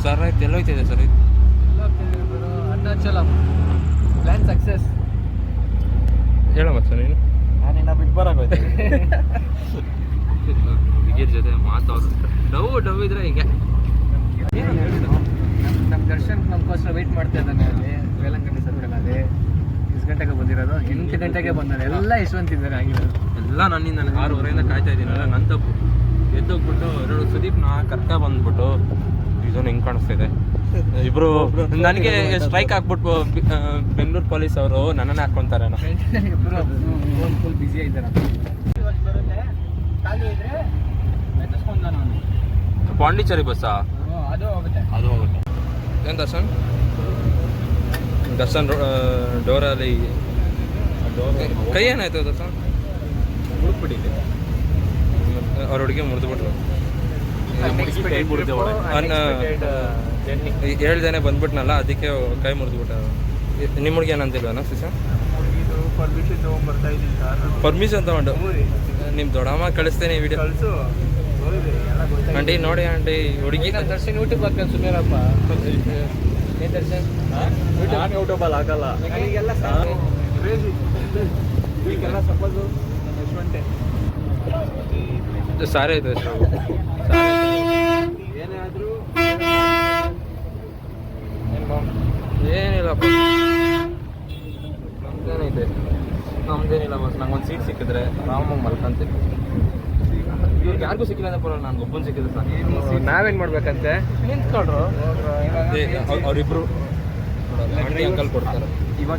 Sir ಆಯ್ತು ಎಲ್ಲೋಯ್ತಿದೆ sir ಇದು Arunachalam plan success. ಹೇಳ ಮತ್ತೆ ನೀನು. ನಾನಿನ್ನ ಬಿಟ್ಟು ಬರೋಕೆ ಹುಡುಗಿರ ಜೊತೆ ಮಾತಾಡೋದು ಡವ್ ಇದ್ರೆ ಹಿಂಗೆ ನಮ್ಮ ದರ್ಶನ್ ನಮಗೋಸ್ಕರ ವೆಯ್ಟ್ ಮಾಡ್ತಾ ಇದ್ದಾನೆ ಅಲ್ಲಿ ವೇಲಂಕಣ್ಣಿ ಸರ್ಕಲಲ್ಲಿ. ಎಷ್ಟು ಗಂಟೆಗೆ ಬಂದಿರೋದು? 8 ಗಂಟೆಗೆ ಬಂದಾನೆ. ಎಲ್ಲ ಯಶವಂತಿದ್ದಾರೆ ಆಗಿರೋದು. ಎಲ್ಲ ನನ್ನಿಂದ 6:30 ಕಾಯ್ತಾ ಇದ್ದೀನಲ್ಲ, ನನ್ನ ತಪ್ಪು. ಎದ್ದೋಗ್ಬಿಟ್ಟು 2 ಸುದೀಪ್ನ ಕರ್ಕ ಬಂದ್ಬಿಟ್ಟು ಇದನ್ನು ಹಿಂಗೆ ಕಾಣಿಸ್ತಿದೆ. ಇಬ್ರು ನನಗೆ ಸ್ಟ್ರೈಕ್ ಹಾಕ್ಬಿಟ್ಟು ಬೆಂಗಳೂರು ಪೊಲೀಸ್ ಅವರು ನನ್ನನ್ನೇ ಹಾಕ್ಕೊಂತಾರೆ. ಫುಲ್ ಬ್ಯುಸಿ ಆಗಿದ್ದಾರೆ. ಪಾಂಡಿಚೇರಿ ಬಸ್ಸಾ? ಅದು ಹೋಗುತ್ತೆ. ಏನು ದರ್ಶನ್ ಡೋರಲ್ಲಿ ಕೈ ಏನಾಯ್ತು ದರ್ಶನ್? ಹುಡುಕ್ಬಿಟ್ಟಿದೆ. ಅವ್ರ ಹುಡುಗಿ ಮುರಿದ್ಬಿಟ್ರು. ಹೇಳ್ದೇನೆ ಬಂದ್ಬಿಟ್ನಲ್ಲ, ಅದಕ್ಕೆ ಕೈ ಮುರಿದ್ಬಿಟ್ಟ. ನಿಮ್ಮ ಹುಡುಗಿ ಏನಂತಿಲ್ವನ ಶಿಶಾ? ಪರ್ಮಿಷನ್ ತೊಗೊಂಡ್ಬರ್ತಾ ಇದ್ದೀನಿ ಸರ್. ಪರ್ಮಿಷನ್ ತೊಗೊಂಡು ನಿಮ್ಮ ದೊಡ್ಡಮ್ಮ ಕಳಿಸ್ತೇನೆ ವಿಡಿಯೋ. ಆಂಟಿ ನೋಡಿ ಆಂಟಿ ಹುಡುಗಿ ದರ್ಶನ್ ಯೂಟ್ಯೂಬ್ ಹಾಕ್ತಾನೆ ಸುಮ್ಮನೆರಪ್ಪ. ಏನು ದರ್ಶನ್ ನಾನು ಯೂಟ್ಯೂಬಲ್ಲಿ ಹಾಕಲ್ಲ. ಈಗೆಲ್ಲ ಈಗೆಲ್ಲ ಸಪೋಸು ನಮ್ಮ ಯಶವಂತೆ ಸಾರೇ ಇದೆ ಏನಾದರೂ ಏನಿಲ್ಲಪ್ಪ. ನಮ್ದೇನೈತೆ? ನಮ್ದೇನಿಲ್ಲ ಬಸ್. ನಂಗೊಂದು ಸೀಟ್ ಸಿಕ್ಕಿದ್ರೆ ಆರಾಮಾಗಿ ಮಲ್ಕೊಂತೀನಿ. ಇವ್ರಿಗೆ ಯಾರಿಗೂ ಸಿಕ್ಕಿಲ್ಲ ಅಂದ್ರೆ ಬರೋಲ್ಲ, ನನಗೆ ಒಬ್ಬನು ಸಿಕ್ಕಿದ್ರೆ ಸಾಕು. ನಾವೇನು ಮಾಡ್ಬೇಕಂತೆ? ನಿಂತ್ಕೊಳ್ರು ಅವರಿಬ್ರು ಅಂಕಲ್ ಕೊಡ್ತಾರೆ. ಇವಾಗ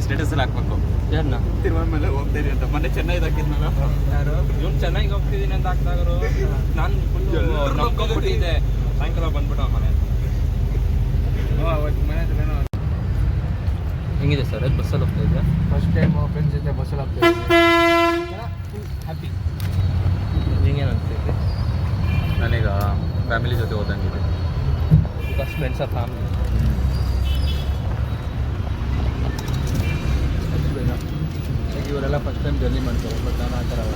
ಸ್ಟೇಟಸಲ್ಲಿ ಹಾಕ್ಬೇಕು. ಯಾರನ್ನ ತಿರುವನ ಮೇಲೆ ಹೋಗ್ತೀರಿ ಅಂತ ಮೊನ್ನೆ ಚೆನ್ನೈದು ಹಾಕಿದ್ನಲ್ಲ. ಯಾರು ಇವ್ನು ಚೆನ್ನಾಗಿ ಹೋಗ್ತಿದ್ದೀನಿ ಅಂತ ಹಾಕ್ತಾಗರು. ನಾನು ಫುಲ್ ನಂಬ್ಕೊಂಡ್ಬಿಟ್ಟಿದ್ದೆ. ಸಾಯಂಕಾಲ ಬಂದ್ಬಿಟ್ಟು ಮನೆ ಹೆಂಗಿದೆ ಸರ್? ಅದು ಬಸ್ಸಲ್ಲಿ ಹೋಗ್ತಾ ಇದ್ದೆ ಫಸ್ಟ್ ಟೈಮ್ ಫ್ರೆಂಡ್ಸ್ ಜೊತೆ ಬಸ್ಸಲ್ಲಿ ಹೋಗ್ತಾ ಇದ್ದೆ. ಹ್ಯಾಪಿ. ನಿಂಗೇನು ಅನಿಸ್ತೈತೆ? ನನಗ ಫ್ಯಾಮಿಲಿ ಜೊತೆ ಹೋದಂಗಿದೆ. Because friends are family. ಇವರೆಲ್ಲ ಫಸ್ಟ್ ಟೈಮ್ ಜರ್ನಿ ಮಾಡ್ತಾರೆ, ಬಟ್ ನಾನು ಆ ಥರ ಅಲ್ಲ.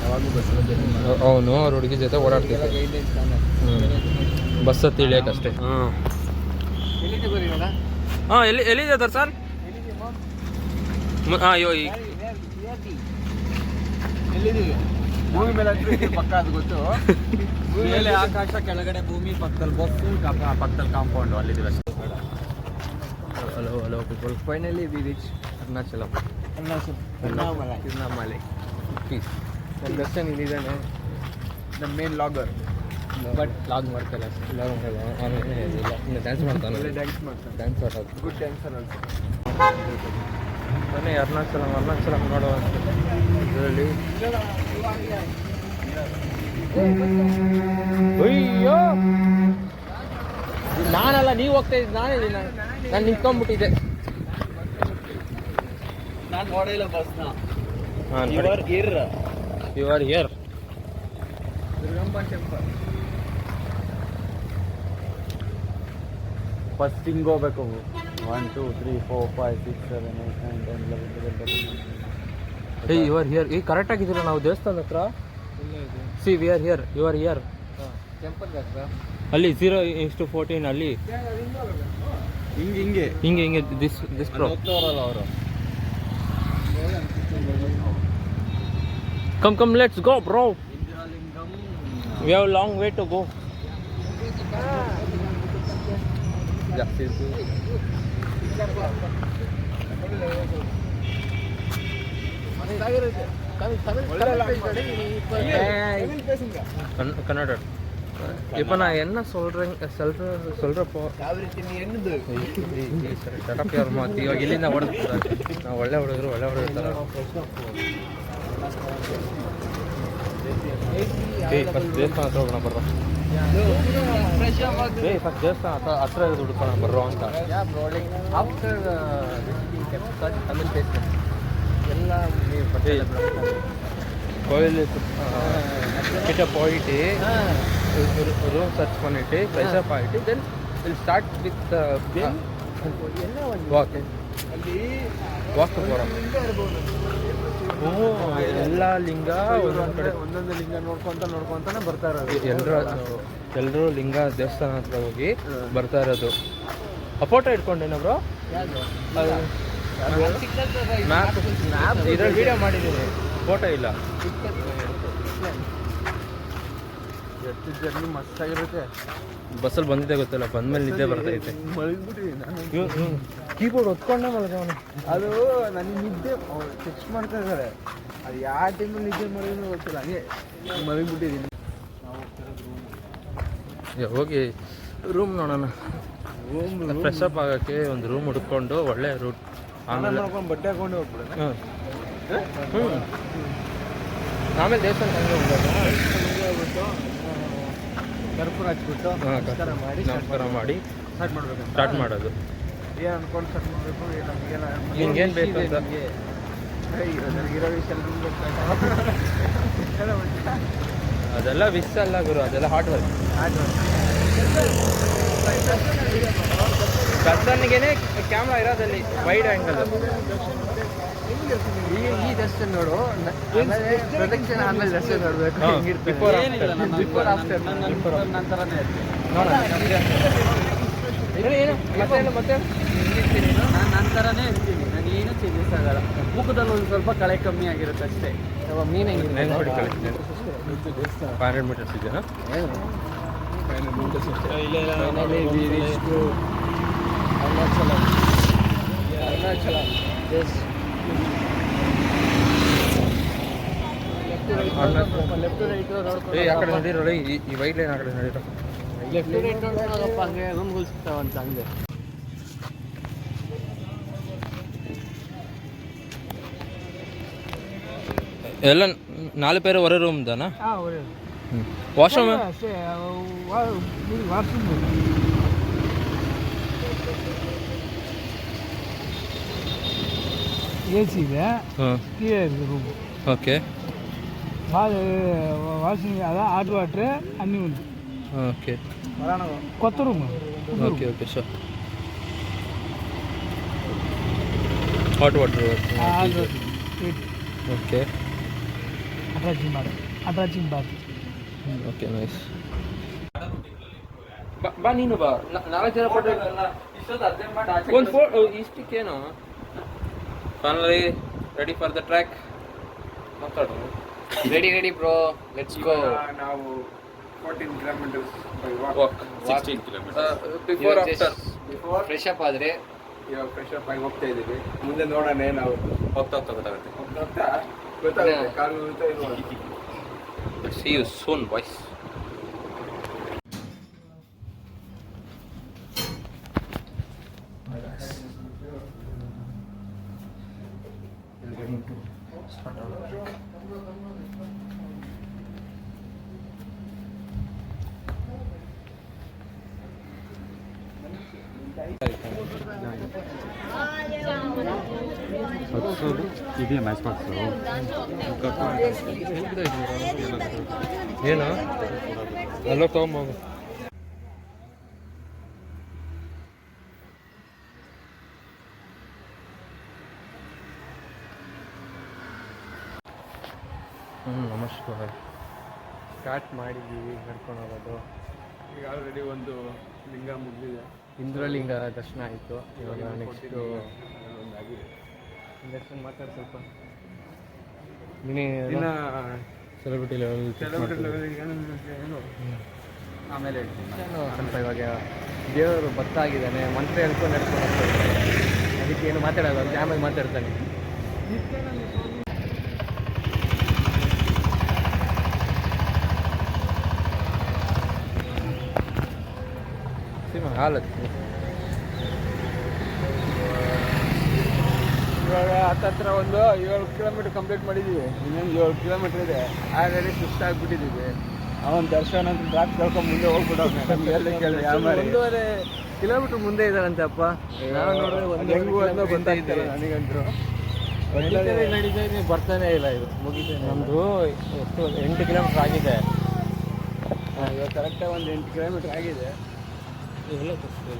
ಯಾವಾಗಲೂ ಬಸ್ಸಲ್ಲಿ ಜರ್ನಿ ಮಾಡಿ ಅವನು ಅವ್ರ ಹುಡುಗಿ ಜೊತೆ ಓಡಾಡ್ತಿದ್ದೆ. ಬಸ್ ಹತ್ತಿ ಇಳಿಯೋಕ್ಕಷ್ಟೇ. ಎಲ್ಲಿದೆ ಬರೀವಲ್ಲ? ಹಾಂ ಎಲ್ಲಿದೆ ದರ್ಶನ್? ಹಾಂ ಅಯ್ಯೋ ಈಗ ಎಲ್ಲಿದ್ದೀವಿ? ಭೂಮಿ ಮೇಲೆ ಪಕ್ಕ ಅದು ಗೊತ್ತು. ಮೇಲೆ ಆಕಾಶ, ಕೆಳಗಡೆ ಭೂಮಿ, ಪಕ್ಕದಲ್ಲಿ ಬಸ್ಸು, ಪಕ್ಕದಲ್ಲಿ ಕಾಂಪೌಂಡು. ಅಲ್ಲಿದ್ದೀವಿ. Hello people, finally we reach Arunachalam. Tiruvannamalai. ನಮ್ಮ ದರ್ಶನ್ ಇಲ್ಲಿದ್ದಾನೆ, ನಮ್ಮ ಮೇನ್ ಲಾಗರ್. ಬಟ್ ಲಾಗ್ ಮಾಡ್ತಾರೆ ಅಷ್ಟೇ. ಇನ್ನು ಡ್ಯಾನ್ಸ್ ಮಾಡ್ತಾನೆ. ಒಳ್ಳೆ ಡ್ಯಾನ್ಸ್ ಮಾಡ್ತಾನೆ. ಡ್ಯಾನ್ಸ್ ಆಡೋದು ಗುಡ್ ಡ್ಯಾನ್ಸರ್ ಅಲ್ಸೋ. ಬನ್ನಿ ಅರುಣಾಚಲಂ ನೋಡುವ ಇದರಲ್ಲಿ. ಅಯ್ಯೋ ನಾನಲ್ಲ, ನೀವು ಹೋಗ್ತಾ ಇದ್ದು. ನಾನು ನಿಂತ್ಕೊಂಡ್ಬಿಟ್ಟಿದ್ದೆ. ನಾನು ನೋಡಿಲ್ಲ ಬಸ್ನ. You are here. Durgamma temple. First ಹಿಂಗೆ ಹೋಗ್ಬೇಕು. 1 2 3 4 5 6 7 8 9 10 11 12. You are here. ಈಗ ಕರೆಕ್ಟ್ ಆಗಿದ್ದೀರಾ? ನಾವು ದೇವಸ್ಥಾನದ ಹತ್ರ. See we are here. You are here. Temple ಹತ್ರ ಅಲ್ಲಿ 0:14 ಅಲ್ಲಿ ಹಿಂಗೆ ದಿಸ್ ಬ್ರೋ. ಹೋಗ್ತಾರಲ್ಲ ಅವರು. Come, let's go, bro. We have a long way to go. ಜಾಸ್ತಿ கன்னட. இப்போ நான் என்ன சொல்கிறப்போ ಶಟಪ್ ಯಾರು ಮಾತು. ಇವಾಗ ಇಲ್ಲಿಂದ ಹೊಡೆದ್ಬಿಡ್ತಾರೆ. ನಾವು ಒಳ್ಳೆ ಹೊಡೆದ್ರು ಥರ. ಫಸ್ಟ್ ದೇವಸ್ಥಾನ ಹತ್ರ ಹೋಗೋಣ ಬರ್ರೋ. ಫಸ್ಟ್ ದೇವಸ್ಥಾನ ಹತ್ರ ಹುಡ್ಕೋಣ ಬರ್ರೋ ಅಂತ. ಆಫ್ಟರ್ ತಮಿಳ್ ಟೇಸ್ಟ್ ಎಲ್ಲ கோயில் கிட்ட போயிட்டு ரூம் சர்ச் பண்ணிட்டு ஃப்ரெஷ் அப் ஆகிட்டு then will start with walk. ಅಲ್ಲಿ வாக்கு போகிறோம். ಎಲ್ಲ ಲಿಂಗ ಒಂದೊಂದು ಕಡೆ ಒಂದೊಂದು ಲಿಂಗ ನೋಡ್ಕೊಂತಾನೆ ಬರ್ತಾ ಇರೋದು. ಎಲ್ಲರೂ ಲಿಂಗ ದೇವಸ್ಥಾನ ಹತ್ರ ಹೋಗಿ ಬರ್ತಾ ಇರೋದು. ಫೋಟೋ ಇಟ್ಕೊಂಡೇನ ಬ್ರೋ? ಮ್ಯಾಪ್ ಇದ್ರಲ್ಲಿ ವಿಡಿಯೋ ಮಾಡಿದ್ದೀನಿ, ಫೋಟೋ ಇಲ್ಲ. ಎಷ್ಟು ಜರ್ನಿ ಮಸ್ತಾಗಿರುತ್ತೆ. ಬಸ್ಸಲ್ಲಿ ಬಂದಿದ್ದೆ ಗೊತ್ತಿಲ್ಲ, ಬಂದ್ಮೇಲೆ ನಿದ್ದೆ ಬರ್ತೈತೆ. ಮಲಗಿಬಿಟ್ಟಿದ್ದೀನಿ ಕೀಬೋರ್ಡ್ ಹೊತ್ಕೊಂಡೆ ಮಲಗವನು. ಅದು ನನಗೆ ನಿದ್ದೆ ಟೆಕ್ಸ್ಟ್ ಮಾಡ್ತಾ ಇದ್ದಾರೆ. ಅದು ಯಾವ ಟೈಮಲ್ಲಿ ನಿದ್ದೆ ಮಾಡಿದ್ರು ಗೊತ್ತಿಲ್ಲ, ಹಂಗೆ ಮಲಗಿಬಿಟ್ಟಿದ್ದೀನಿ. ಹೋಗಿ ರೂಮ್ ನೋಡೋಣ. ಫ್ರೆಶ್ ಅಪ್ ಆಗೋಕ್ಕೆ ಒಂದು ರೂಮ್ ಹುಡ್ಕೊಂಡು ಒಳ್ಳೆ ರೂಟ್, ಆಮೇಲೆ ಮಾಡ್ಕೊಂಡು ಬಟ್ಟೆ ಹಾಕೊಂಡು ಹೋಗ್ಬಿಡೋಣ. ಆಮೇಲೆ ದೇವಸ್ಥಾನ ಹೋಗ್ಬಿಟ್ಟು ಕರ್ಪೂರ ಹಚ್ಬಿಟ್ಟು ನಮಸ್ಕಾರ ಮಾಡಿ ಸ್ಟಾರ್ಟ್ ಮಾಡೋದು. ಏನು ಅನ್ಕೊಂಡು ಸ್ಟಾರ್ಟ್ ಮಾಡಬೇಕು, ನಿಂಗೇನು ಬೇಕು ಅಂತ ನನಗಿರೋ ವಿಷಯ ಅದೆಲ್ಲ ವಿಸ್ ಅಲ್ಲ ಗುರು, ಅದೆಲ್ಲ ಹಾರ್ಡ್ ವರ್ಕ್. ದರ್ಶನ್ಗೇನೆ ಕ್ಯಾಮ್ರಾ ಇರೋದಲ್ಲಿ ವೈಡ್ ಆ್ಯಂಗಲ್. ಈ ದರ್ಶನ್ ನೋಡು, ಪ್ರದಕ್ಷಿಣೆ ಆಮೇಲೆ ದರ್ಶನ್ ನೋಡ್ಬೇಕು. ಬಿಫೋರ್ ಆಫ್ಟರ್ ನಂತರನೇ ಮತ್ತೆ ನಾನು ನಂತರನೇ ಇರ್ತೀನಿ. ನಾನು ಏನು ಚೇಂಜಸ್ ಆಗಲ್ಲ. ಮುಖದಲ್ಲಿ ಒಂದು ಸ್ವಲ್ಪ ಕಳೆ ಕಮ್ಮಿ ಆಗಿರುತ್ತೆ ಅಷ್ಟೇ. ಮೀನು ಹೆಂಗಿದೆ ನೆನ್ಸ್ಬಿಟ್ಟು ಕಳಿಸ್ತೀನಿ. 500 ಮೀಟರ್ಸ್ ಇದೆಯಾ? ಅರುಣಾಚಲ ಲೆಫ್ಟ್ ರೈಟ್ ಆ ಕಡೆ ನಡೀರೋಳಿ, ಈ ವೈಟ್ ಲೈನ್ ಆ ಕಡೆ ನಡೀರೋ. ಲೆಫ್ಟ್ ರೈಟ್ ನೋಡ್ಕೊಳಪ್ಪ, ಹಂಗೆ ರೂಮ್ಗಳು ಸಿಗ್ತಾವಂತ ಹಂಗೆ. ಎಲ್ಲ 4 பேர் ஒரே ரூம் தானா? ஒரே வாஷ்ரூம் ವಾಶ್ರೂಮ್ ఏసీ ಇದೆ, ಕ್ಲಿಯರ್ ಇದೆ ರೂಮು. ఓకే వాషింగ్ అదా హాట్ వాటర్ అన్నీ ఉంది. ఓకే కొత్త room. Okay okay sir. Hot water okay. Attaching bath. Okay nice. ಬಾ ನೀನು ಬಾ, 4 ಜನ ಫೋಟೋ ಒಂದು ಫೋಟೋ ಇಷ್ಟಕ್ಕೇನು. Finally ready for the track. ಮಾತಾಡು. Ready bro, let's go. ನಾವು 14 kilometres walk 16 kilometres. Before after fresh up ಆದರೆ ಇವಾಗ ಫ್ರೆಶ್ ಅಪ್ ಆಗಿ ಹೋಗ್ತಾ ಇದ್ದೀವಿ. ಮುಂದೆ ನೋಡೋಣ ನಾವು ಹೋಗ್ತಾ ಗೊತ್ತಾಗುತ್ತೆ. ಗೊತ್ತಾಗುತ್ತೆ ಕಾಲು ಉಳ್ತಾ ಇರುವ. See you soon boys. ಇದೆಯಾ ಮ್ಯಾಚ್ ಬಾಕ್ಸು? ಏನು ಎಲ್ಲ ತೊಗೊಂಬೋಗು. ನಮಸ್ಕಾರ. ಸ್ಟಾರ್ಟ್ ಮಾಡಿದ್ದೀವಿ ನಡ್ಕೊಂಡು ಹೋಗೋದು. ಈಗ ಆಲ್ರೆಡಿ ಒಂದು ಲಿಂಗ ಮುಗಿದಿದೆ. ಇಂದ್ರಲಿಂಗ ದರ್ಶನ ಆಯಿತು. ಇವಾಗ ನೆಕ್ಸ್ಟು ಆಗಿದೆ. ದರ್ಶನ ಮಾತಾಡಿ ಸ್ವಲ್ಪ. ಇನ್ನು ಸೆಲೆಬ್ರಿಟಿ ಲೆವೆಲ್ ಆಮೇಲೆ ಸ್ವಲ್ಪ ಇವಾಗ ದೇವರು ಭಕ್ತ ಆಗಿದ್ದಾನೆ, ಮಂತ್ರ ಹೇಳ್ಕೊಂಡು ನಡ್ಕೊಂಡು ಹೋಗ್ತಾರೆ. ಅದಕ್ಕೆ ಏನು ಮಾತಾಡೋದು, ಆಮೇಲೆ ಮಾತಾಡ್ತಾನೆ. ಹಾಲತ್ತು ಇವಾಗ ಹತ್ತತ್ರ ಒಂದು 7 ಕಿಲೋಮೀಟರ್ ಕಂಪ್ಲೀಟ್ ಮಾಡಿದ್ದೀವಿ. ಇನ್ನೊಂದು 7 ಕಿಲೋಮೀಟರ್ ಇದೆ. ಆಲ್ರೆಡಿ ಸುಸ್ತಾಗ್ಬಿಟ್ಟಿದ್ದೀವಿ. ಅವನ ದರ್ಶನ ಅಂತ ಡ್ರಾಪ್ ಕಳ್ಕೊಂಡು ಮುಂದೆ ಹೋಗ್ಬಿಟ್ಟವ್ನೆ. ನಮಗೆಲ್ಲ ಕೇಳಿ ಯಾವ ಮಾರಿ 1.5 ಕಿಲೋಮೀಟರ್ ಮುಂದೆ ಇದ್ದಾರಂತಪ್ಪ. ನಾನು ನೋಡಿದ್ರೆ ಹೆಂಗು ಅಂತ ಗೊತ್ತಾಗ್ತಿಲ್ಲ ನನಗಂತೂ. ನಡೀತಾ ಇದೆ, ಬರ್ತಾನೆ ಇಲ್ಲ. ಇದು ಮುಗಿತಾ ನಮ್ಮದು ಎಷ್ಟು 8 ಕಿಲೋಮೀಟ್ರ್ ಆಗಿದೆ. ಇವಾಗ ಕರೆಕ್ಟಾಗಿ ಒಂದು 8 ಕಿಲೋಮೀಟ್ರ್ ಆಗಿದೆ. ಎಲ್ಲ ತೋರಿಸ್ತಾ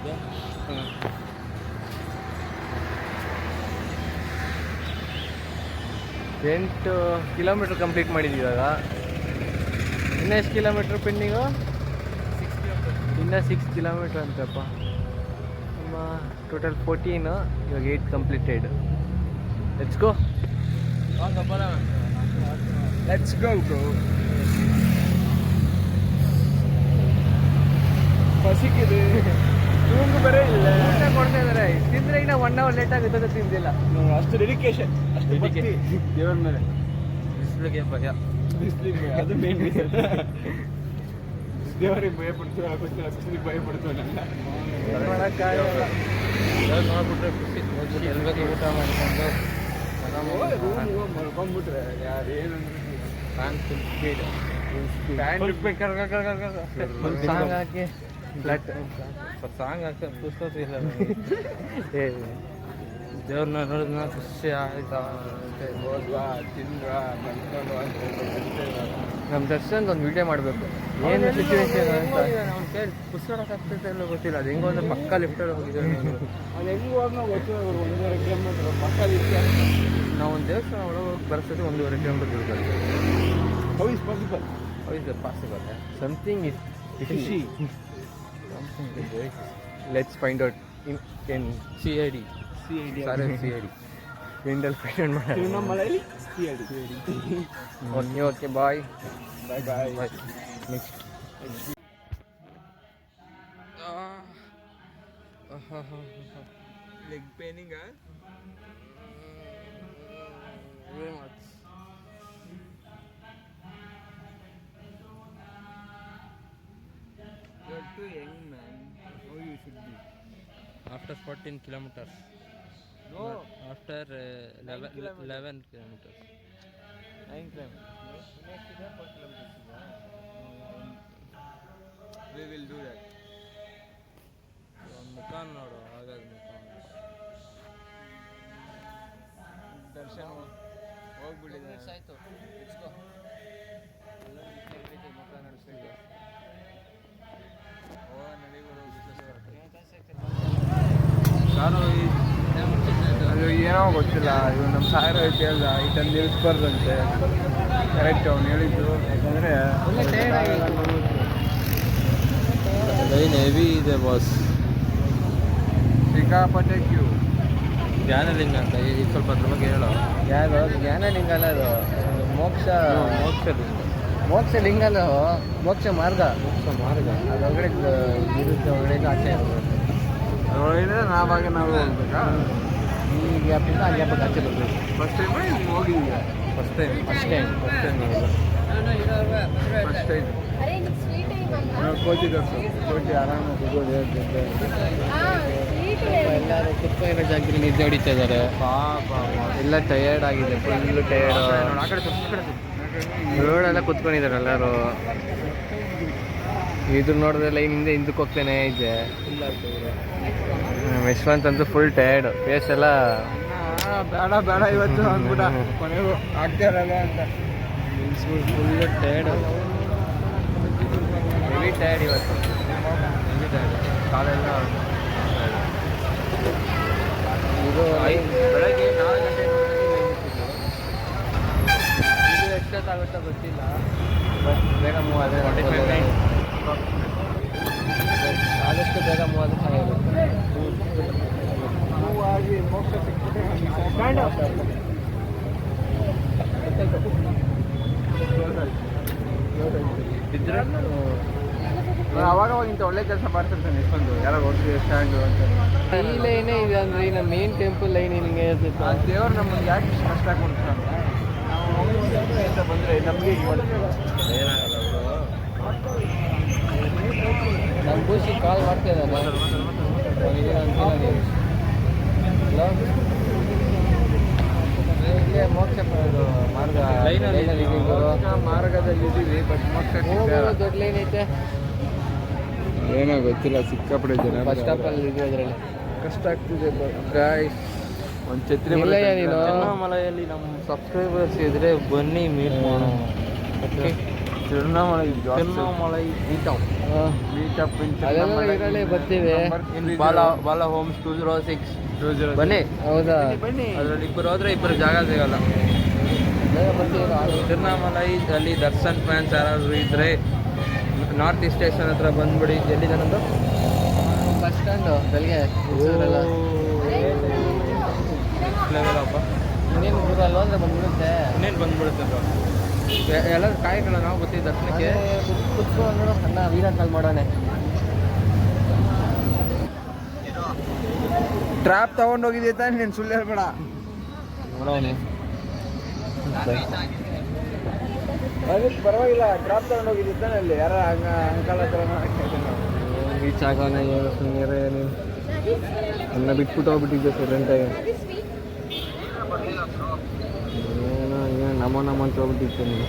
8 ಕಿಲೋಮೀಟ್ರ್ ಕಂಪ್ಲೀಟ್ ಮಾಡಿದ್ದೀವಿ ಇವಾಗ. ಇನ್ನೂ ಎಷ್ಟು ಕಿಲೋಮೀಟ್ರ್ ಪೆಂಡಿಂಗು? ಇನ್ನೂ 6 ಕಿಲೋಮೀಟ್ರ್ ಅಂತಪ್ಪ. ನಮ್ಮ ಟೋಟಲ್ 14, ಇವಾಗ 8 completed. Let's go. Let's go bro. ಪಸಿಕಿದೆ ತೂಂಗು ಬರೇ ಇಲ್ಲ. ಊಟ ಕೊಡ್ತಾ ಇದ್ದಾರೆ. ತಿಂದರೆ ಇನ್ನೂ 1 hour ಲೇಟ್ ಆಗುತ್ತೆ, ತಿಂದಿಲ್ಲ. ಅಷ್ಟು ಡೆಡಿಕೇಶನ್, ಅಷ್ಟು ಭಕ್ತಿ ದೇವರ ಮೇಲೆ. ಬಿಸಿಲಿಗೆ ಭಯ. ಬಿಸಿಲಿಗೆ ಅದು ಮೇನ್ ರೀಸನ್. ದೇವರಿಗೆ ಭಯ ಪಡ್ತೀವಿ, ಆಗೋತ್ತಿಲ್ಲ ಬಿಸಿಲಿಗೆ ಭಯ ಪಡ್ತೀವಿ. ಮಾಡೋಕ್ಕಾಗಲ್ಲ. ನೋಡ್ಬಿಟ್ರೆ ಖುಷಿ. ಎಲ್ಲಬೇಕು ಊಟ ಮಾಡ್ಕೊಂಡು ರೂಮ್ ಮಲ್ಕೊಂಡ್ಬಿಟ್ರೆ ಯಾರು ಏನಂದ್ರೆ ಫ್ಯಾನ್ ಫುಲ್ ಸ್ಪೀಡ್. ಒಂದು ಸಾಂಗ್ ಹಾಕಿ ಫ್ಲಟ್ ಸಾಂಗ್ ಹಾಕಿ ಪುಸ್ತಕ ದೇವ್ರನ್ನ ನೋಡಿದ್ನ ಖುಷಿ ಆಯ್ತಾ. ಹೋದ್ವಾ ತಿಂದ್ವಾ ಮಲ್ಕೊಂಡ್ವಾ ಅಂತ ನಮ್ಮ ದರ್ಶನ್ ಒಂದು ವಿಡಿಯೋ ಮಾಡಬೇಕು. ಏನು ಸಿಚುವೇಶನ್ ಅಂತ ಅವ್ನು ಕೇಳಿ ಪುಸ್ತಕ ಆಗ್ತೈತೆ ಎಲ್ಲ ಗೊತ್ತಿಲ್ಲ. ಅದು ಹೆಂಗೋ ಅಂದ್ರೆ ಪಕ್ಕ ಲಿಫ್ಟಲ್ಲಿ ಹೋಗಿದ್ದೇವೆ. ಅದು ಹೆಂಗೆ ಹೋದ್ನೋ ಗೊತ್ತಿಲ್ಲ. 1.5 ಕಿಲೋಮೀಟರ್ ಮಕ್ಕಳು ಇತ್ತು. ನಾವು ಒಂದು ದೇವಸ್ಥಾನ ಒಳಗೆ ಹೋಗಿ ಬರೋಷ್ಟೊತ್ತಿಗೆ 1.5 ಕಿಲೋಮೀಟರ್ ಇರ್ಬೇಕು. How is possible? How is possible? Something is fishy. Let's find out in CID. Sorry CID. ವಿಂಡಲ್ ಫೈಂಡ್ ಮಾಡಿ. Tiruvannamalai CID. Okay bye bye. Next leg paining Very much. You're too young, man. How you should be? After 14 kilometers. No. After 11 kilometers. 9 kilometers. We will do that. ಮುಖ ನೋಡು ಹಾಗಾದ್ರೆ ಮುಖ. ದರ್ಶನ್ ಹೋಗ್ಬಿಟ್ಟಿದೆ. ಆಯ್ತು. ಮುಖ ನಡೆಸ್ತಾ ಅದು ಏನೋ ಗೊತ್ತಿಲ್ಲ. ಇವು ನಮ್ಮ ಸಾಯರ ಐತಿ ಅಲ್ಲ, ಇದನ್ನು ನಿಲ್ಲಿಸ್ಬಾರ್ದಂತೆ. ಕರೆಕ್ಟ್ ಅವ್ನು ಹೇಳಿದ್ದು. ಯಾಕಂದರೆ ಲೈನ್ ಹೆವಿ ಇದೆ ಬಾಸ್. ಸಿಕ್ಕಾಪಟ್ಟೆ ಕ್ಯೂ. ಜ್ಞಾನಲಿಂಗ ಅಂತ ಈಗ ಸ್ವಲ್ಪ ಅದ್ರ ಬಗ್ಗೆ ಹೇಳೋ. ಯಾರು ಜ್ಞಾನಲಿಂಗ ಅಲ್ಲ, ಅದು ಮೋಕ್ಷ ಲಿಂಗ ಅಲ್ಲ, ಮೋಕ್ಷ ಮಾರ್ಗ. ಮಾರ್ಗ ಅದು ಒಳಗಡೆ ಇರುತ್ತೆ, ಒಳಗಡೆ ಆಚೆ ಇರುತ್ತೆ. ಅದರೊಳಗೆ ನಾವಾಗ ನಾವು ಹೋಗ್ಬೇಕಾ? ಈ ಗ್ಯಾಪಿಂದ ಆ ಗ್ಯಾಪಿಗೆ ಆಚೆ ಬರಬೇಕು. ಫಸ್ಟ್ ಟೈಮ್ ನೀವು ಹೋಗಿದ್ದೀವಿ? First time first time first time ಕೋಚಿ ಕೋಚಿ ಆರಾಮಾಗಿ ಕೂತ್ಕೊಂಡು ಹೇಳ್ತಿದ್ದೆ. ಎಲ್ಲರೂ ಕುತ್ಕೊಂಡಿರೋ ಜಾಗದಲ್ಲಿ ನಿದ್ದೆ ಹೊಡಿತಾ ಇದ್ದಾರೆ. ಪಾಪ ಎಲ್ಲ ಟಯರ್ಡ್ ಆಗಿದೆ, ಫುಲ್ಲು ಟಯರ್ಡ್. ಆ ಕಡೆ ರೋಡೆಲ್ಲ ಕುತ್ಕೊಂಡಿದ್ದಾರೆ ಎಲ್ಲರೂ. ಇದು ನೋಡಿದ್ರೆ ಲೈನಿಂದ ಹಿಂದಕ್ಕೆ ಹೋಗ್ತಾನೆ ಇದೆ. ಯಶವಂತ್ ಅಂತೂ ಫುಲ್ ಟಯರ್ಡ್, ಫೇಸ್ ಎಲ್ಲ ಬೇಡ ಬೇಡ ಇವತ್ತು ಅಂದ್ಬಿಟ್ಟ. ಕೊನೆಗೂ ಆಗ್ತಾ ಇರಲ್ಲ ಅಂತ ಫುಲ್ ಟಯರ್ಡ್, ಹೆವಿ ಟಯರ್ಡ್ ಇವತ್ತು. ಕಾಲೆಲ್ಲ ಇದು ಬೆಳಗ್ಗೆ 4 ಗಂಟೆ ಇದು ಎಷ್ಟೊತ್ತಾಗುತ್ತೋ ಗೊತ್ತಿಲ್ಲ, ಬಟ್ ಬೇಗ ಮೂವ್ ಆದರೆ ಆದಷ್ಟು ಬೇಗ ಮೂವ್ ಆದರೆ ಚೆನ್ನಾಗಿರುತ್ತೆ. ಮೂವಾಗಿ ಮೋಕ್ಷ ಸಿಕ್ಬಿಟ್ಟೆ ಇದ್ರೆ ಅವಾಗ ಇಂಥ ಒಳ್ಳೆ ಕೆಲಸ ಮಾಡ್ತಿರ್ತಾನೆ. ಎಷ್ಟೊಂದು ಯಾರೋ ಹೋಗ್ತೀವಿ ಸ್ಟ್ಯಾಂಡು ಅಂತ. ಈ ಲೈನೇ ಇದೆ ಅಂದರೆ ನಮ್ಮ ಮೇನ್ ಟೆಂಪಲ್ ಲೈನ್ ಹಿಂಗೆ ಇರ್ತಿತ್ತು. ಆ ದೇವ್ರು ನಮ್ಮನ್ನು ಯಾಕೆ ಇಷ್ಟು ಕಷ್ಟ ಕೊಡ್ತಾನೆ? ನಾವು ಅಂತ ಬಂದರೆ ನಮಗೆ ಏನಾಗಲ್ಲ ನಮ್ಮ ಖುಷಿ ಕಾಲ್ ಮಾಡ್ತಾ ಇದ್ದಾನೆ. ಇಲ್ಲೇ ಮೋಕ್ಷ ಇದು ಮಾರ್ಗ ಲೈನಲ್ಲಿ ಮಾರ್ಗದಲ್ಲಿ ಇದ್ದೀವಿ, ಬಟ್ ಮೋಕ್ಷಕ್ಕೆ ದೊಡ್ಡ ಲೈನ್ ಐತೆ. ಏನೋ ಗೊತ್ತಿಲ್ಲ, ಸಿಕ್ಕಾಪಟ್ಟೆ ಜನ. ಬಸ್ ಸ್ಟಾಪಲ್ಲಿ ಇದೆ, ಅದರಲ್ಲಿ ಕಷ್ಟ ಆಗ್ತಿದೆ ಗಾಯ್ಸ್. ಒಂದು ಛತ್ರಿ ನೀನು ತಿರುವಣ್ಣಾಮಲೈಯಲ್ಲಿ ನಮ್ಮ ಸಬ್ಸ್ಕ್ರೈಬರ್ಸ್ ಇದ್ರೆ ಬನ್ನಿ ಮೀಟ್ ಮಾಡೋಣ. ತಿರುವಣ್ಣಾಮಲೈ ಮೀಟಪ್ ಅದೆಲ್ಲ ಇದರಲ್ಲೇ ಬರ್ತೀವಿ. ಬಾಲ ಹೋಮ್ಸ್ 206 ಬನ್ನಿ. ಹೌದಾ? ಬನ್ನಿ. ಅದರಲ್ಲಿ ಇಬ್ಬರು ಹೋದ್ರೆ ಇಬ್ಬರು ಜಾಗ ಸಿಗಲ್ಲ. ತಿರುವಣ್ಣಾಮಲೈ ಅಲ್ಲಿ ದರ್ಶನ್ ಫ್ಯಾನ್ಸ್ ಯಾರಾದ್ರು ಇದ್ರೆ ನಾರ್ತ್ ಈಸ್ಟ್ ಸ್ಟೇಷನ್ ಹತ್ರ ಬಂದ್ಬಿಡಿ. ಎಲ್ಲಿದೆ ನಂದು ಬಸ್ ಸ್ಟ್ಯಾಂಡು ಬೆಳಗ್ಗೆ ಲೆವೆಲಪ್ಪ. ಇನ್ನೇನು ಊರಲ್ಲ ಅಂದರೆ ಬಂದ್ಬಿಡುತ್ತೆ. ಇನ್ನೇನು ಬಂದ್ಬಿಡುತ್ತೆ ಬ್ರೋ. ಎಲ್ಲರೂ ಕಾಯ್ಕೊಳ್ಳ, ನಾವು ಬರ್ತೀವಿ ದರ್ಶನಕ್ಕೆ. ಕುತ್ಕೊಂಡು ಅಣ್ಣ ವೀಡಿಯೋ ಕಾಲ್ ಮಾಡೋಣ. ಟ್ರಾಪ್ ತಗೊಂಡೋಗಿದ್ದೆ ತಾನೆ, ನೀನು ಸುಳ್ಳು ಹೇಳ್ಬೇಡ. ನೋಡೋಣ ಅದಕ್ಕೆ ಪರವಾಗಿಲ್ಲ, ಟ್ರಾಪ್ ತಗೊಂಡೋಗಿದ್ದೆ ತಾನೆ ಅಲ್ಲಿ ಯಾರ ಅಂಕಲ್ ಹತ್ರ ರೀಚ್ ಆಗೋಣ. ಏನು ಸುಮ್ಮನೆ ನೀನು ನನ್ನ ಬಿಟ್ಬಿಟ್ಟು ಹೋಗ್ಬಿಟ್ಟಿದ್ದೆ ಸೈಲೆಂಟಾಗಿ. ಏನು ನಮೋ ನಮೋ ಅಂತ ಹೋಗ್ಬಿಟ್ಟಿದ್ದೆ ನೀನು.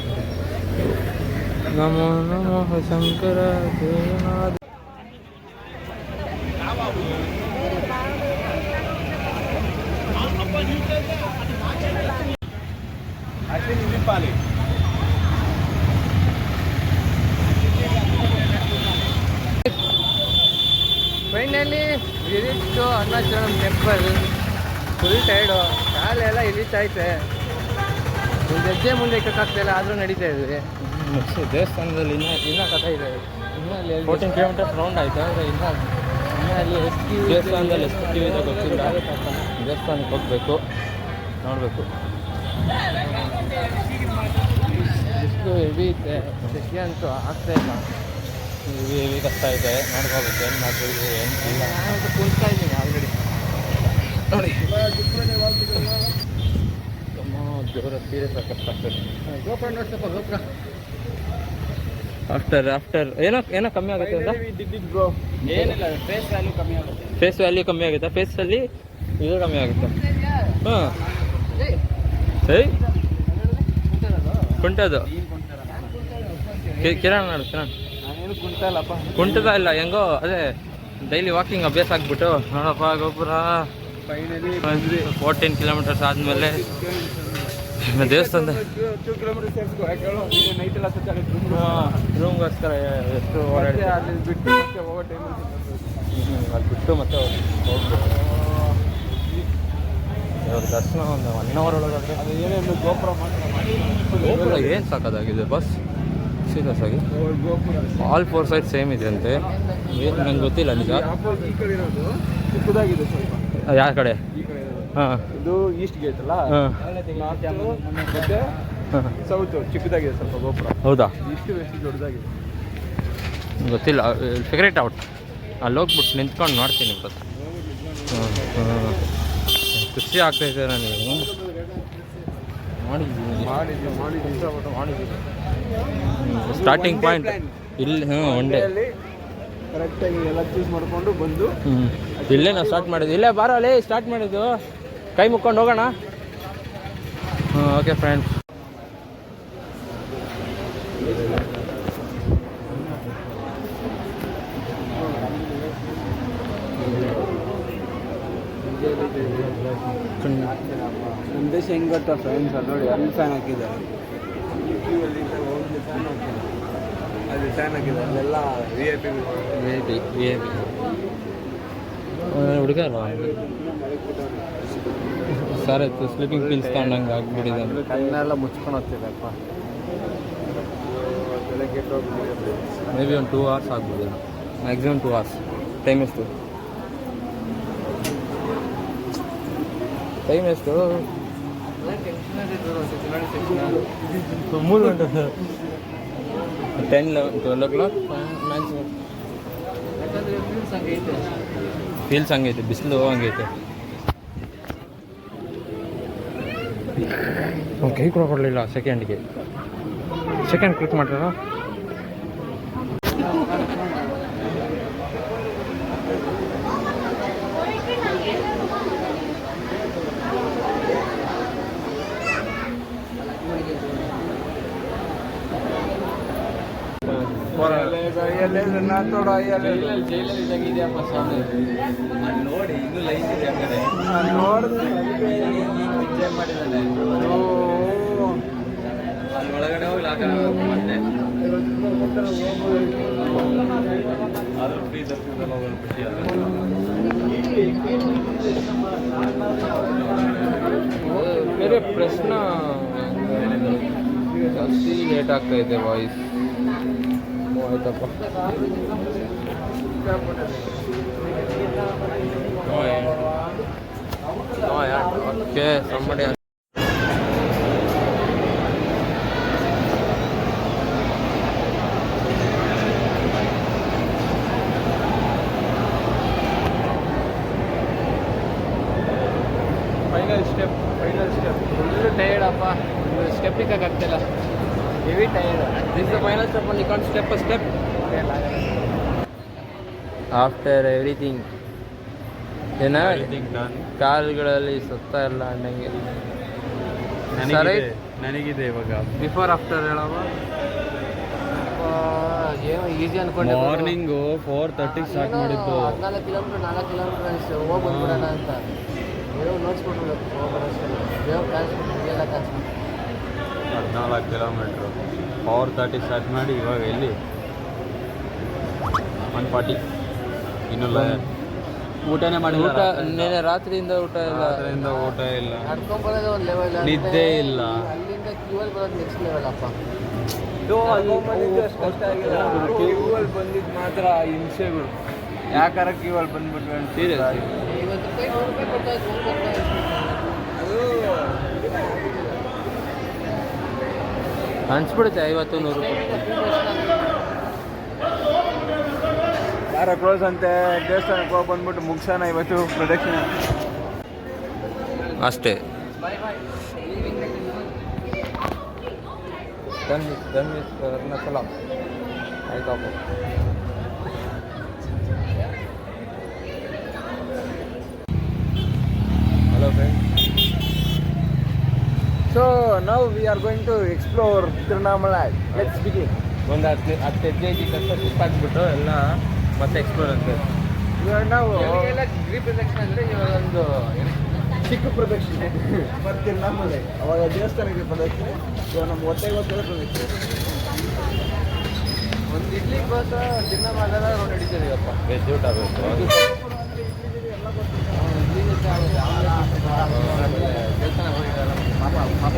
ನಮೋ ನಮಃ ಶಂಕರ ದೇವನಾಥ. ಫೈನಲಿ ವಿರಿಟ್ಟು ಅರುಣಾಚಲಂ ಟೆಂಪಲ್. ಫುಲ್ ಟೈರ್ಡು, ಕಾಲೆಲ್ಲ ಇಳಿತೈತೆ. ಒಂದು ಹೆಜ್ಜೆ ಮುಂದೆ ಇಕ್ಕಾಗ್ತಾಯಿಲ್ಲ, ಆದರೂ ನಡೀತಾ ಇದ್ವಿ. ದೇವಸ್ಥಾನದಲ್ಲಿ ಇನ್ನೂ ಕಥೆ ಇದೆ. ಇನ್ನೂ ಅಲ್ಲಿ 14 ಕಿಲೋಮೀಟರ್ಸ್ ರೌಂಡ್ ಆಯಿತು. ಆದರೆ ಇನ್ನೂ ಅಲ್ಲಿ ಎಷ್ಟು ದೇವಸ್ಥಾನದಲ್ಲಿ ಎಷ್ಟು ಕ್ಯೂ ಇದೆ ಗೊತ್ತಿಲ್ಲ. ದೇವಸ್ಥಾನಕ್ಕೆ ಹೋಗಬೇಕು, ನೋಡಬೇಕು. ಎಷ್ಟು ಹೆವಿ ಐತೆ, ಸೆಕೆ ಅಂತೂ ಆಗ್ತಾ ಇಲ್ಲ. ಹೆವಿ ಕಷ್ಟ ಇದೆ, ನೋಡ್ಕೋಬೇಕು ಏನು ಮಾಡ್ಬೋದು ಏನು ಇಲ್ಲ. ನಾನು ಕುಂತಾ ಇದ್ದೀನಿ ಆಲ್ರೆಡಿ ನೋಡಿ. ಜೋರ ಸೀರಿಯಸ್ ಆಗಿ ಕಷ್ಟ ಆಗ್ತದೆ. ಗೋಪುರ ನೋಡ್ಸಪ್ಪ, ಗೋಪುರ. ಆಫ್ಟರ್ ಏನೋ ಕಮ್ಮಿ ಆಗುತ್ತೆ ಅಂತ. ಏನಿಲ್ಲ, ಫೇಸ್ ವ್ಯಾಲ್ಯೂ ಕಮ್ಮಿ ಆಗುತ್ತೆ. ಫೇಸ್ ವ್ಯಾಲ್ಯೂ ಕಮ್ಮಿ ಆಗುತ್ತೆ, ಫೇಸಲ್ಲಿ ಇದು ಕಮ್ಮಿ ಆಗುತ್ತೆ. ಹಾಂ ಸರಿ ಕುಂಟದು ಕಿರಣ್ ನೋಡು, ಕಿರಣ್ ನಾನೇನು ಕುಂತಾ ಇಲ್ಲಪ್ಪ. ಕುಂಟದ ಇಲ್ಲ, ಹೆಂಗೋ ಅದೇ ಡೈಲಿ ವಾಕಿಂಗ್ ಅಭ್ಯಾಸ ಆಗ್ಬಿಟ್ಟು ನೋಡಪ್ಪ ಗೋಪುರ. ಫೈನಲಿ 14 ಕಿಲೋಮೀಟರ್ಸ್ ಆದಮೇಲೆ ದೇವಸ್ಥಾನದ 2 ಕಿಲೋಮೀಟರ್ ಸೇರಿಸ್ಕೊ. ಯಾಕೆ ಹೇಳು, ನೈಟ್ ಎಲ್ಲ ಸುತ್ತಾಡಿದ್ರು. ರೂಮ್ಗೋಸ್ಕರ ಎಷ್ಟು ಓಡಾಡಿ ಅಲ್ಲಿ ಬಿಟ್ಟು ಮತ್ತೆ ಹೋಗೋ ಟೈಮಲ್ಲಿ ಅಲ್ಲಿ ಬಿಟ್ಟು ಮತ್ತೆ ಹೋಗ್ಬೇಕು. ಇವ್ರ ದರ್ಶನ ಒಂದು 1 ಅವರ್ ಒಳಗಾದ್ರೆ ಅದು ಏನೇನು ಗೋಪುರ ಮಾತ್ರ ಗೋಪುರ ಏನು ಸಾಕಾಗಿದೆ ಬಸ್. ಸೀರಿಯಸ್ ಆಗಿ ಗೋಪುರ ಆಲ್ 4 ಸೈಡ್ ಸೇಮ್ ಇದೆ ಅಂತೆ. ಏನು ನಂಗೆ ಗೊತ್ತಿಲ್ಲ ನಿಜ. ಈ ಕಡೆ ಇರೋದು ಚಿಕ್ಕದಾಗಿದೆ ಸ್ವಲ್ಪ. ಯಾವ ಕಡೆ? ಈ ಕಡೆ ಇರೋದು ಹಾಂ ಇದು ಈಸ್ಟ್ ಗೇಟ್ ಅಲ್ಲ, ಹಾಂ ಮತ್ತೆ ಹಾಂ ಸೌತ್ ಚಿಕ್ಕದಾಗಿದೆ ಸ್ವಲ್ಪ ಗೋಪುರ. ಹೌದಾ? ಇಷ್ಟು ವೆಸ್ಟ್ ದೊಡ್ಡದಾಗಿದೆ. ಗೊತ್ತಿಲ್ಲ, ಫಿಗರ್ ಔಟ್. ಅಲ್ಲಿ ಹೋಗ್ಬಿಟ್ಟು ನಿಂತ್ಕೊಂಡು ನೋಡ್ತೀನಿ ಬಸ್. ಹಾಂ ಖುಷಿ ಆಗ್ತಾಯಿದೆ ನನಗೆ. ಮಾಡಿದ್ದೀನಿ ಸ್ಟಾರ್ಟಿಂಗ್ ಪಾಯಿಂಟ್ ಇಲ್ಲಿ. ಒನ್ ಡೇ ಕರೆಕ್ಟಾಗಿ ಎಲ್ಲ ಚೂಸ್ ಮಾಡಿಕೊಂಡು ಬಂದು ಇಲ್ಲೇ ನಾವು ಸ್ಟಾರ್ಟ್ ಮಾಡಿದ್ವಿ. ಇಲ್ಲೇ ಬಾರೋ, ಅಲ್ಲೇ ಸ್ಟಾರ್ಟ್ ಮಾಡಿದ್ದು. ಕೈ ಮುಕ್ಕೊಂಡು ಹೋಗೋಣ. Okay friends. ಸಂದೇಶ ಹೆಂಗೆ ಗೊತ್ತಾ ಫ್ರೆಂಡ್ಸ್, ಅದು ನೋಡಿ ಅಲ್ಲಿ ಫ್ಯಾನ್ ಹಾಕಿದ್ದಾರೆ. ಈ ಕ್ಯೂ ಅಲ್ಲಿ ಒಂದು ಫ್ಯಾನ್ ಹಾಕಿದ್ದಾರೆ, ಅಲ್ಲಿ ಫ್ಯಾನ್ ಹಾಕಿದ್ದಾರೆ. ಅಲ್ಲೆಲ್ಲ ವಿ ಐ ಪಿ ಹುಡುಗ ಸರ್ ಇತ್ತು ಸ್ಲೀಪಿಂಗ್ ಪಿಲ್ಸ್ ತಗೊಂಡಂಗೆ ಆಗ್ಬಿಟ್ಟಿದೆ. ಕಣ್ಣೆಲ್ಲ ಮುಚ್ಕೊಂಡು ಹೋಗ್ತಿದ್ದೆಪ್ಪ. ಮೇ ಬಿ ಒಂದು 2 hours ಆಗ್ಬೋದು, ಮ್ಯಾಕ್ಸಿಮಮ್ 2 hours. ಟೈಮ್ ಎಷ್ಟು? ಟೈಮ್ ಎಷ್ಟು? 3 ಗಂಟೆ. 10, 11, 12 o'clock ಮ್ಯಾಕ್ಸಿಮಮ್. ಯಾಕಂದರೆ ಫೀಲ್ಸ್ ಹಂಗೈತೆ. ಫೀಲ್ಸ್ ಹಂಗೈತೆ, ಬಿಸಿಲು ಹಂಗೈತೆ. ಕೈ ಕೂಡ ಕೊಡಲಿಲ್ಲ ಸೆಕೆಂಡ್ಗೆ. ಸೆಕೆಂಡ್ ಕ್ಲಿಕ್ ಮಾಡ್ತಾರ. ಜೈಲಲ್ಲಿ ಇದ್ದಂಗೆ ಇದೆಯಪ್ಪ ಸ್ವಾಮಿ. ನೋಡಿ ಇನ್ನೂ ಲೈನ್ ಇದೆ ಆ ಕಡೆ. ಎಂಜಾಯ್ ಮಾಡಿದ್ದಾನೆ. ಅಲ್ಲಿ ಒಳಗಡೆ ಹೋಗಿ ಲಾಕ ಮತ್ತೆ ಆದರೂ ಫ್ರೀ ದರ್ಶನದಲ್ಲಿ ಹೋಗೋದು ಖುಷಿ ಆಗುತ್ತೆ. ಬೇರೆ ಪ್ರಶ್ನೆ ಜಾಸ್ತಿ ಲೇಟ್ ಆಗ್ತಾ ಇದೆ ವಾಯ್ಸ್. ಆಯ್ತಪ್ಪ. Okay somebody final step full tired ಅಪ್ಪ. ಸ್ಟೆಪ್ ಇಕ್ಕಾಗ್ತಿಲ್ಲ, heavy tired. This is the final step and you can't step a step. After everything ಏನ ಕಾಲುಗಳಲ್ಲಿ ಸುತ್ತ ಎಲ್ಲ ಅನ್ನಂಗೆ. ನನಗಿದೆ ಇವಾಗ ಬಿಫೋರ್ ಆಫ್ಟರ್ ಹೇಳವ. ಏನು ಈಸಿ ಅನ್ಕೊಂಡೆ. ಮಾರ್ನಿಂಗು 4:30 ಸ್ಟಾರ್ಟ್ ಮಾಡಿದ್ದು. 14 ಕಿಲೋಮೀಟ್ರ್ 4 ಕಿಲೋಮೀಟ್ರ್ ಅನಿಸ್ತು. ಹೋಗಿ ಬಂದ್ಬಿಡೋಣ ಅಂತ ಏನೋ ನೋಡ್ಸ್ಬಿಟ್ಬಿಡ್ಬೇಕು. ಹೋಗೋಷ್ಟೇ ದೇವ್ರು ಕಾಣಿಸ್ಬಿಟ್ಟು ಎಲ್ಲ ಕಾಣಿಸ್ಬಿಟ್ಟು 14 ಕಿಲೋಮೀಟ್ರು 4:30 ಸ್ಟಾರ್ಟ್ ಮಾಡಿ ಇವಾಗ ಎಲ್ಲಿ 140. ಇನ್ನೂ ಊಟನೇ ಮಾಡಿಲ್ಲ. ಊಟ ನೆನೆ ರಾತ್ರಿಯಿಂದ ಊಟ ಇಲ್ಲ. ರಾತ್ರಿಯಿಂದ ಊಟ ಇಲ್ಲ, ನಡ್ಕೊಂಡ್ಬರೋದು ಒಂದು ಲೆವೆಲ್, ನಿದ್ದೆ ಇಲ್ಲ. ಅಲ್ಲಿಂದ ಕ್ಯೂವಲ್ಲಿ ಬರೋದು ನೆಕ್ಸ್ಟ್ ಲೆವೆಲ್ ಅಪ್ಪ. ಕ್ಯೂವಲ್ಲಿ ಬಂದಿದ್ದು ಮಾತ್ರ ಹಿಂಸೆಗಳು. ಯಾಕಾರ ಕ್ಯೂವಲ್ಲಿ ಬಂದ್ಬಿಟ್ವಿ ಅಂತ ಸೀರಿಯಸ್. ₹50 ₹100 ಕೊಡ್ತಾ ಅನ್ಸ್ಬಿಡುತ್ತೆ 50-100 ರೂಪಾಯಿ. ಯಾರ ಕ್ಲೋಸ್ ಅಂತೆ, ದೇವಸ್ಥಾನಕ್ಕೆ ಹೋಗಿ ಬಂದ್ಬಿಟ್ಟು ಮುಗ್ಸೋಣ ಇವತ್ತು ಪ್ರದಕ್ಷಿಣೆ ಅಷ್ಟೇ. Done with Arunachala. ಆಯ್ತಪ್ಪ. Hello friends. So now we are going to explore Tiruvannamalai. Let's begin. ಒಂದು 10 ಹೆಜ್ಜೆ ಸ್ಲಿಪ್ ಹಾಕ್ಬಿಟ್ಟು ಎಲ್ಲ ಮತ್ತೆ ಎಕ್ಸ್ಪ್ಲೋರ್ ಅಂತ. ಇವಾಗ ನಾವು ಎಲ್ಲ ಗಿರಿ ಪ್ರದಕ್ಷಿಣೆ ಅಂದರೆ ಇವಾಗ ಒಂದು ಚಿಕ್ಕ ಪ್ರದಕ್ಷಿಣೆ ಮತ್ತು ತಿರುವಣ್ಣಾಮಲೈ. ಅವಾಗ ದೇವಸ್ಥಾನಕ್ಕೆ ಪ್ರದಕ್ಷಿಣೆ, ಇವಾಗ ನಮ್ಮ ಹೊಟ್ಟೆಗೆ ಹೋಗ್ತಿರೋ ಪ್ರದಕ್ಷಿಣೆ. ಒಂದು ಇಡ್ಲಿಗೆ ಬಂದು ತಿನ್ನೋದೆಲ್ಲ ರೋಡ್ ಹಿಡಿತೀವಿ ಅಪ್ಪ. ವೆಜ್ ಊಟ ಬೇಕು. ಇಡ್ಲಿ ಜೊತೆ ಆಮೇಲೆ ದೇವಸ್ಥಾನ ಹೋಗಿದ್ದಾರಲ್ಲ ಪಾಪ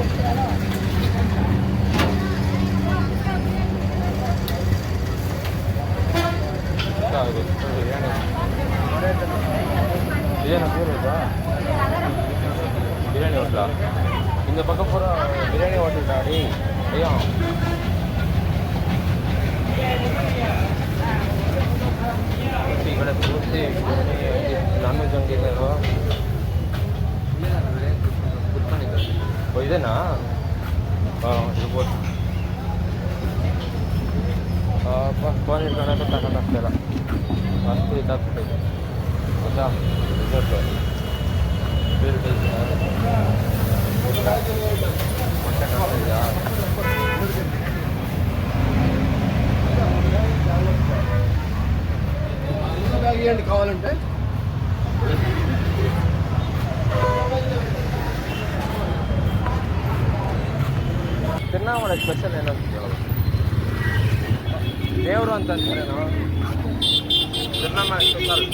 பிரியாணி போடுறதா? பிரியாணி ஹோட்டலா? இந்த பக்கம் பூரா பிரியாணி ஹோட்டல் டாடி. ஐயா ಈ ಕಡೆ ಪೂರ್ತಿ ನಾನ್ ವೆಜ್ ಅಂಗಡಿ ಇದೆ ಅಲ್ವಾ? ಓ ಇದೇನಾ? ಹಾಂ ಇರ್ಬೋದು. ಫೋನ್ ಇಟ್ಕೊಂಡ್ರೆ ತಗೊಂಡಾಗ್ತಾಯಿಲ್ಲ, ಅಷ್ಟು ಇದಾಗ್ಬಿಟ್ಟಿದೆ ಗೊತ್ತಾ. ರಿಸಲ್ಟು ಬೇರೆ ಮೊಟ್ಟೆ ಕಾಣ್ತಿದೆಯಾ? కావాలంటే ತಿರುವಣ್ಣಾಮಲೈ ಸ್ಪೆಷಲ್ ಏನಂತ ಕೇಳೋದು. ದೇವರು ಅಂತಂದ್ರೇನು? ತಿರುವಣ್ಣಾಮಲೈ ಸ್ಪೆಷಲ್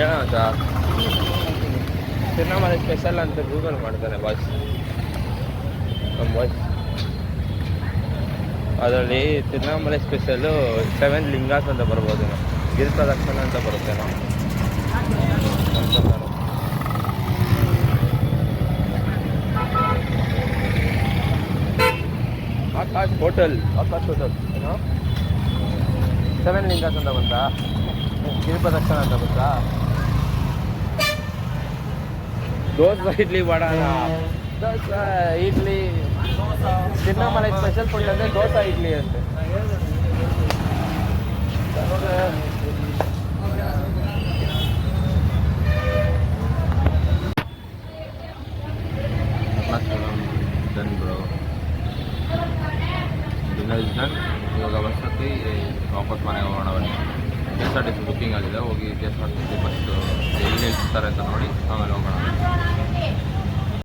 ಏನಂತ? ತಿರುವಣ್ಣಾಮಲೈ ಸ್ಪೆಷಲ್ ಅಂತ ಗೂಗಲ್ ಮಾಡ್ತಾನೆ ಬಾಯ್ಸ್, ನಮ್ಮ ಬಾಯ್ಸ್. ಅದರಲ್ಲಿ ತಿರುವಣ್ಣಾಮಲೈ ಸ್ಪೆಷಲ್ಲು 7 ಲಿಂಗಾಸ್ ಅಂತ ಬರ್ಬೋದು, ಗಿರಿ ಪ್ರದಕ್ಷಿಣೆ ಅಂತ ಬರುತ್ತೇನೋ ಅಂತ ನಾನು. ಆಕಾಶ್ ಹೋಟೆಲ್ ಏನೋ 7 ಲಿಂಗಾಸ್ ಅಂತ ಬಂತಾ, ಗಿರಿ ಪ್ರದಕ್ಷಿಣೆ ಅಂತ ಬಂತಾ. ದೋಸೆ ಇಡ್ಲಿ ವಡ, ದೋಸೆ ಇಡ್ಲಿ. ತಿರುವಣ್ಣಾಮಲೈ ಸ್ಪೆಷಲ್ ಫುಡ್ ಅಂದರೆ ದೋಸೆ ಇಡ್ಲಿ ಅಷ್ಟೇ. Done bro, dinner is done. ಇವಾಗ ಬಸ್ಸಲ್ಲಿ ವಾಪಸ್ ಮನೆಗೆ ಹೋಗೋಣ ಬನ್ನಿ. KSRTC ಬುಕ್ಕಿಂಗ್ ಆಗಿದೆ, ಹೋಗಿ KSRTC ಬಸ್ಸು ಎಲ್ಲಿ ನಿಲ್ಲಿಸ್ತಾರೆ ಅಂತ ನೋಡಿ ಆಮೇಲೆ ಹೋಗೋಣ.